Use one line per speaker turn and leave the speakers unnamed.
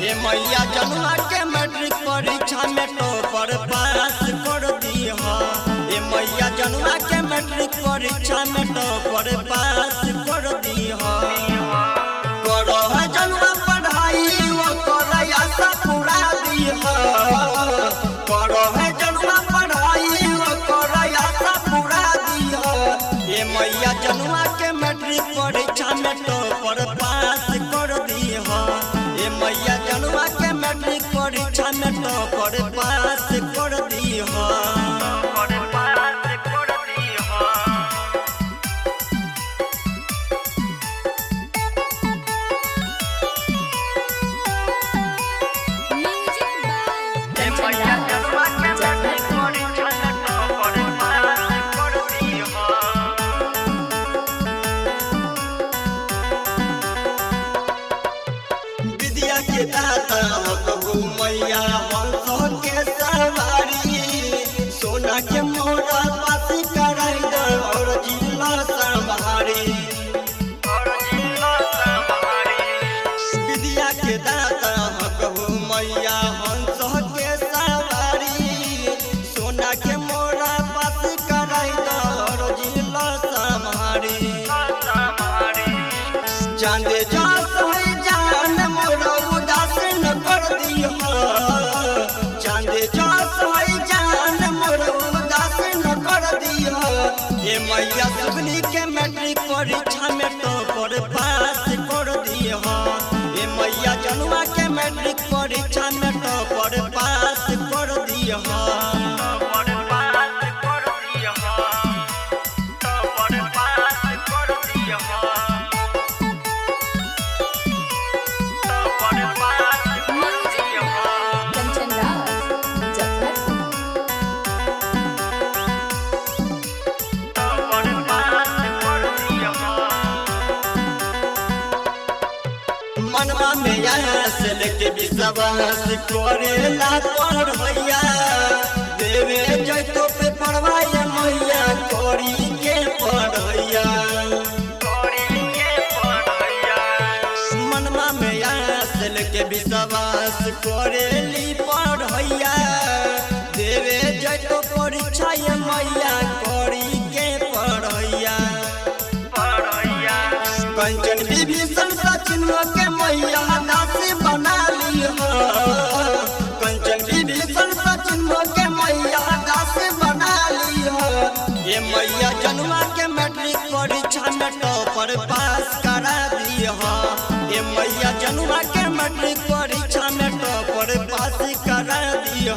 ये मैया जनुआ के मैट्रिक परीक्षा में टॉपर पास कर दी ये मैया जनुआ के मैट्रिक परीक्षा में टॉपर पास कर दी करो है जनुआ पढ़ाई वो करो आशा पूरा दी करो है जनुआ पढ़ाई वो करो आशा पूरा दी ये मैया जनुआ के मैट्रिक परीक्षा में टॉपर पास कर दी ये मैया जनुआ के मैट्रिक परीक्षा में टॉपर पास कर दी के दाता हो मैया हंसो के सवारी सोना के मोरा पास कराई दो और जिला संभारी विद्या के दाता हो मैया हंसो के सवारी सोना के मोरा पास कराई दो और जिला संभारी चांदे जा ये मैया सुगनी के मैट्रिक परीक्षा में टॉपर पास कर दी ये मैया जनुआ के मैट्रिक परीक्षा में टॉपर पास कर दी मनवा में आस लेके विश्वास करेला पर भैया देवे जैतो पे पढ़वाए मैया करी के पढ़ैया मनवा में आस लेके विश्वास करेली पढ़ैया देवे जैतो परीक्षा मैया करी के पढ़ैया कंचन विभीषण सचिन के मैया दास बना ली कंचन विभीषण सचिन के मैया दास बना ली ये मैया जनुआ के मैट्रिक परीक्षा में टॉपर पास करा दी ये मैया जनुआ के मैट्रिक परीक्षा में टॉपर पास करा दी